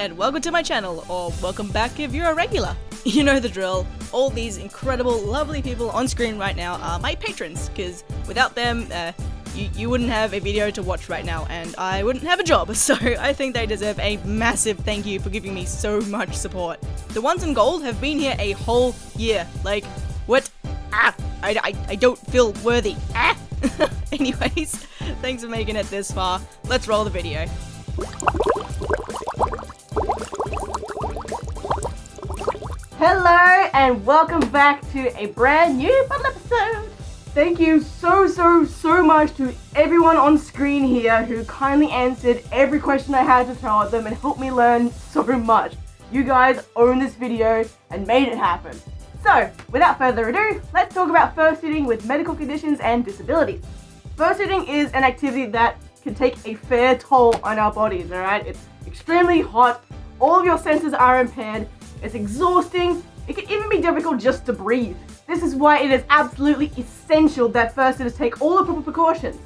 and welcome to my channel, or welcome back if you're a regular. You know the drill. All these incredible, lovely people on screen right now are my patrons, because without them, you wouldn't have a video to watch right now, and I wouldn't have a job, so I think they deserve a massive thank you for giving me so much support. The ones in gold have been here a whole year. Like, what? I don't feel worthy. Anyways, thanks for making it this far. Let's roll the video. Hello and welcome back to a brand new fun episode. Thank you so much to everyone on screen here who kindly answered every question I had to throw at them and helped me learn so much. You guys own this video and made it happen. So, without further ado, let's talk about fursuiting with medical conditions and disabilities. Fursuiting is an activity that can take a fair toll on our bodies, alright? It's extremely hot, all of your senses are impaired, it's exhausting, it can even be difficult just to breathe. This is why it is absolutely essential that fursuiters take all the proper precautions,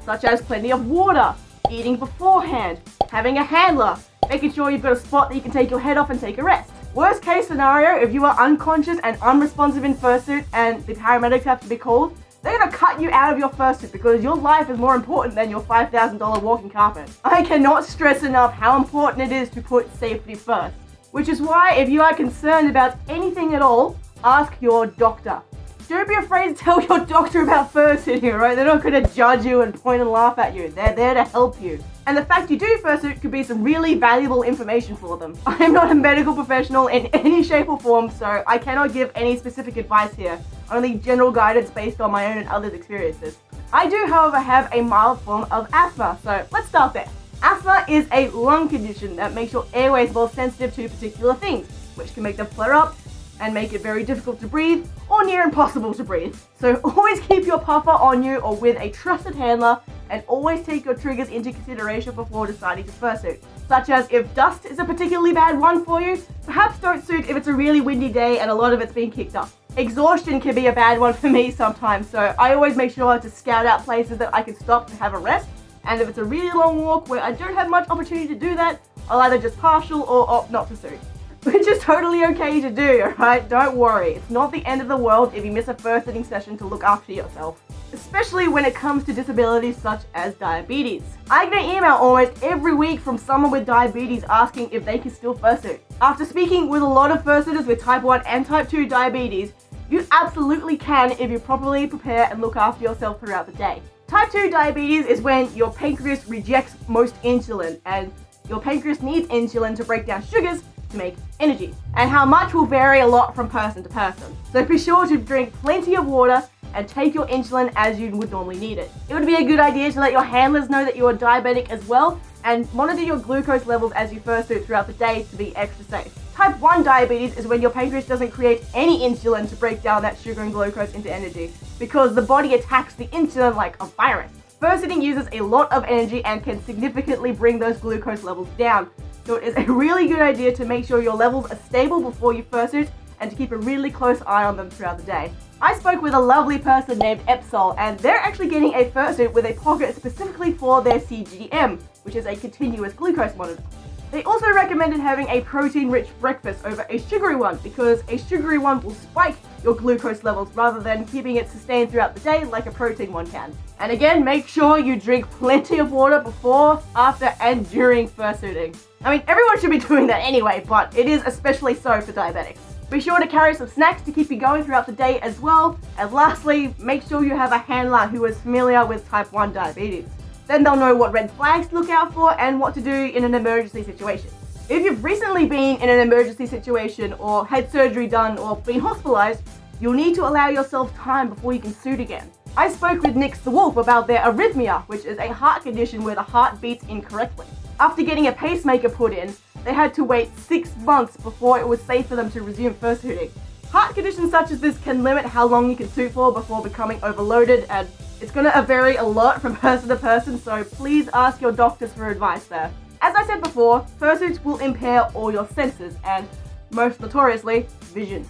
such as plenty of water, eating beforehand, having a handler, making sure you've got a spot that you can take your head off and take a rest. Worst case scenario, if you are unconscious and unresponsive in fursuit and the paramedics have to be called, they're gonna cut you out of your fursuit because your life is more important than your $5,000 walking carpet. I cannot stress enough how important it is to put safety first. Which is why, if you are concerned about anything at all, ask your doctor. Don't be afraid to tell your doctor about fursuiting, right? They're not going to judge you and point and laugh at you. They're there to help you. And the fact you do fursuit could be some really valuable information for them. I'm not a medical professional in any shape or form, so I cannot give any specific advice here. Only general guidance based on my own and others' experiences. I do, however, have a mild form of asthma, so let's start there. Asthma is a lung condition that makes your airways more sensitive to particular things, which can make them flare up and make it very difficult to breathe or near impossible to breathe. So always keep your puffer on you or with a trusted handler, and always take your triggers into consideration before deciding to fursuit. Such as if dust is a particularly bad one for you, perhaps don't suit if it's a really windy day and a lot of it's being kicked up. Exhaustion can be a bad one for me sometimes, so I always make sure to scout out places that I can stop to have a rest. And if it's a really long walk where I don't have much opportunity to do that, I'll either just partial or opt not to suit. Which is totally okay to do, alright? Don't worry, it's not the end of the world if you miss a fursuiting session to look after yourself. Especially when it comes to disabilities such as diabetes. I get an email almost every week from someone with diabetes asking if they can still fursuit. After speaking with a lot of fursuiters with type 1 and type 2 diabetes, you absolutely can if you properly prepare and look after yourself throughout the day. Type 2 diabetes is when your pancreas rejects most insulin, and your pancreas needs insulin to break down sugars to make energy. And how much will vary a lot from person to person. So be sure to drink plenty of water and take your insulin as you would normally need it. It would be a good idea to let your handlers know that you are diabetic as well, and monitor your glucose levels as you fursuit throughout the day to be extra safe. Type 1 diabetes is when your pancreas doesn't create any insulin to break down that sugar and glucose into energy, because the body attacks the insulin like a virus. Fursuiting uses a lot of energy and can significantly bring those glucose levels down, so it is a really good idea to make sure your levels are stable before you fursuit and to keep a really close eye on them throughout the day. I spoke with a lovely person named Epsol, and they're actually getting a fursuit with a pocket specifically for their CGM, which is a continuous glucose monitor. They also recommended having a protein-rich breakfast over a sugary one, because a sugary one will spike your glucose levels rather than keeping it sustained throughout the day like a protein one can. And again, make sure you drink plenty of water before, after, and during fursuiting. I mean, everyone should be doing that anyway, but it is especially so for diabetics. Be sure to carry some snacks to keep you going throughout the day as well. And lastly, make sure you have a handler who is familiar with type 1 diabetes. Then they'll know what red flags to look out for and what to do in an emergency situation. If you've recently been in an emergency situation or had surgery done or been hospitalized, you'll need to allow yourself time before you can suit again. I spoke with Nix the Wolf about their arrhythmia, which is a heart condition where the heart beats incorrectly. After getting a pacemaker put in, they had to wait 6 months before it was safe for them to resume fursuiting. Heart conditions such as this can limit how long you can suit for before becoming overloaded, and it's going to vary a lot from person to person, so please ask your doctors for advice there. As I said before, fursuits will impair all your senses, and most notoriously, vision.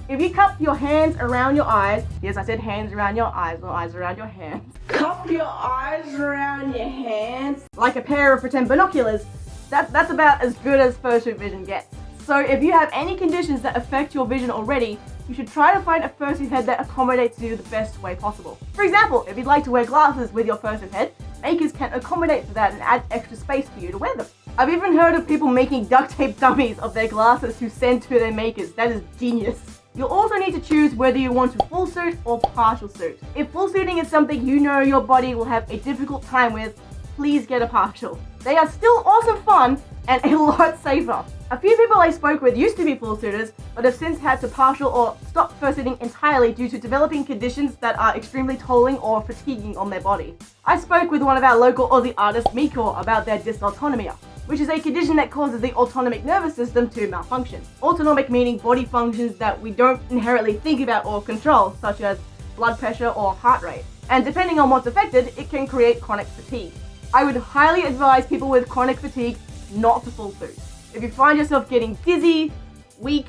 If you cup your hands around your eyes, yes, I said hands around your eyes, not eyes around your hands. Cup your eyes around your hands like a pair of pretend binoculars. That's about as good as Fursuit vision gets. So if you have any conditions that affect your vision already, you should try to find a Fursuit head that accommodates you the best way possible. For example, if you'd like to wear glasses with your Fursuit head, makers can accommodate for that and add extra space for you to wear them. I've even heard of people making duct tape dummies of their glasses to send to their makers. That is genius. You'll also need to choose whether you want to full suit or partial suit. If full suiting is something you know your body will have a difficult time with, please get a partial. They are still awesome fun and a lot safer. A few people I spoke with used to be full suiters, but have since had to partial or stop fursuiting entirely due to developing conditions that are extremely tolling or fatiguing on their body. I spoke with one of our local Aussie artists, Miko, about their dysautonomia, which is a condition that causes the autonomic nervous system to malfunction. Autonomic meaning body functions that we don't inherently think about or control, such as blood pressure or heart rate. And depending on what's affected, it can create chronic fatigue. I would highly advise people with chronic fatigue not to full suit. If you find yourself getting dizzy, weak,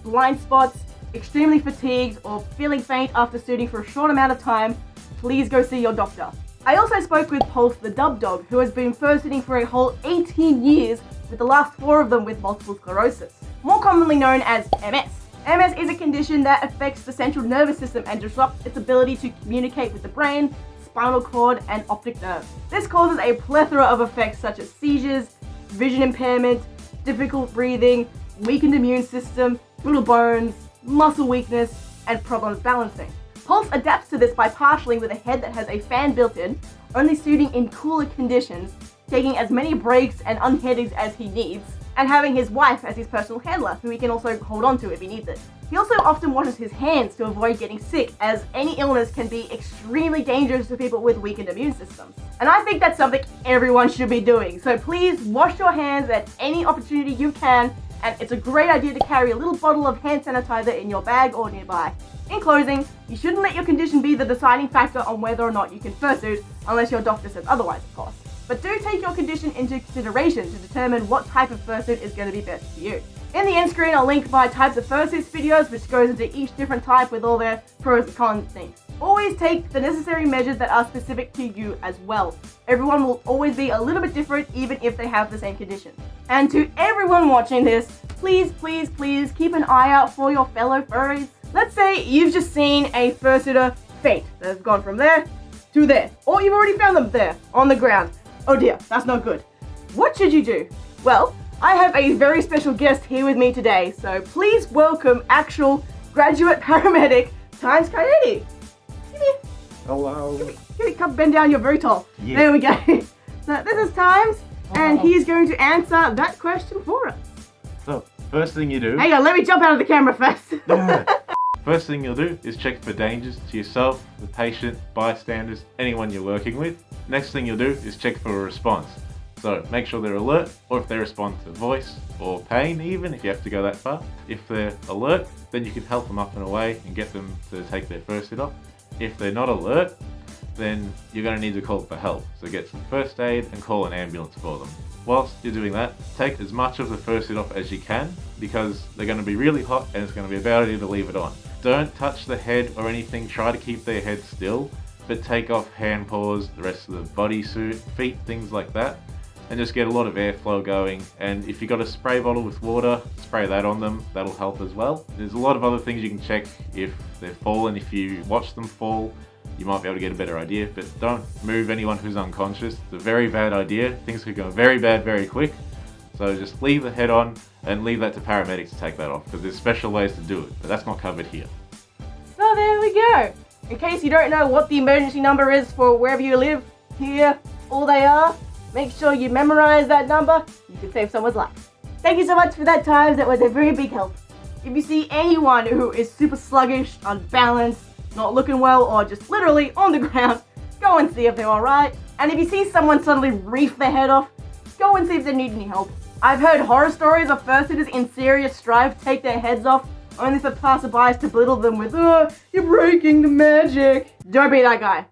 blind spots, extremely fatigued, or feeling faint after suiting for a short amount of time, please go see your doctor. I also spoke with Pulse the Dub Dog, who has been fursuiting for a whole 18 years, with the last 4 of them with multiple sclerosis, more commonly known as MS. MS is a condition that affects the central nervous system and disrupts its ability to communicate with the brain, spinal cord, and optic nerve. This causes a plethora of effects such as seizures, vision impairment, difficult breathing, weakened immune system, brittle bones, muscle weakness, and problems balancing. Pulse adapts to this by partialing with a head that has a fan built in, only suiting in cooler conditions, taking as many breaks and unheadings as he needs, and having his wife as his personal handler, who he can also hold on to if he needs it. He also often washes his hands to avoid getting sick, as any illness can be extremely dangerous to people with weakened immune systems. And I think that's something everyone should be doing, so please wash your hands at any opportunity you can, and it's a great idea to carry a little bottle of hand sanitizer in your bag or nearby. In closing, you shouldn't let your condition be the deciding factor on whether or not you can fursuit, unless your doctor says otherwise, of course. But do take your condition into consideration to determine what type of fursuit is going to be best for you. In the end screen, I'll link my types of fursuits videos, which goes into each different type with all their pros and cons things. Always take the necessary measures that are specific to you as well. Everyone will always be a little bit different, even if they have the same condition. And to everyone watching this, please, please, please keep an eye out for your fellow furries. Let's say you've just seen a fursuiter faint. They've gone from there to there. Or you've already found them there, on the ground. Oh dear, that's not good. What should you do? Well, I have a very special guest here with me today, so please welcome actual graduate paramedic, Times Coyote. Hello. Come bend down, you're very tall. Yeah. There we go. So this is Times, and he's going to answer that question for us. So, first thing you do... Hang on, let me jump out of the camera first. First thing you'll do is check for dangers to yourself, the patient, bystanders, anyone you're working with. Next thing you'll do is check for a response. So make sure they're alert, or if they respond to voice or pain even, if you have to go that far. If they're alert, then you can help them up and away and get them to take their fursuit off. If they're not alert, then you're going to need to call for help. So get some first aid and call an ambulance for them. Whilst you're doing that, take as much of the fursuit off as you can, because they're going to be really hot and it's going to be a bad idea to leave it on. Don't touch the head or anything, try to keep their head still, but take off hand paws, the rest of the bodysuit, feet, things like that, and just get a lot of airflow going. And if you've got a spray bottle with water, spray that on them, that'll help as well. There's a lot of other things you can check if they've fallen. If you watch them fall, you might be able to get a better idea, but don't move anyone who's unconscious. It's a very bad idea. Things could go very bad very quick. So just leave the head on and leave that to paramedics to take that off, because there's special ways to do it, but that's not covered here. So there we go. In case you don't know what the emergency number is for wherever you live, here, all they are, make sure you memorize that number. You can save someone's life. Thank you so much for that, Times. That was a very big help. If you see anyone who is super sluggish, unbalanced, not looking well, or just literally on the ground, go and see if they're alright. And if you see someone suddenly reef their head off, go and see if they need any help. I've heard horror stories of fursuiters in serious strive to take their heads off, only for passerbys to belittle them with, "Oh, you're breaking the magic." Don't be that guy.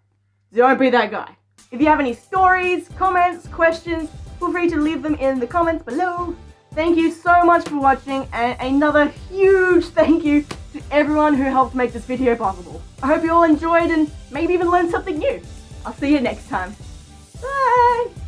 Don't be that guy. If you have any stories, comments, questions, feel free to leave them in the comments below. Thank you so much for watching, and another huge thank you to everyone who helped make this video possible. I hope you all enjoyed and maybe even learned something new. I'll see you next time. Bye!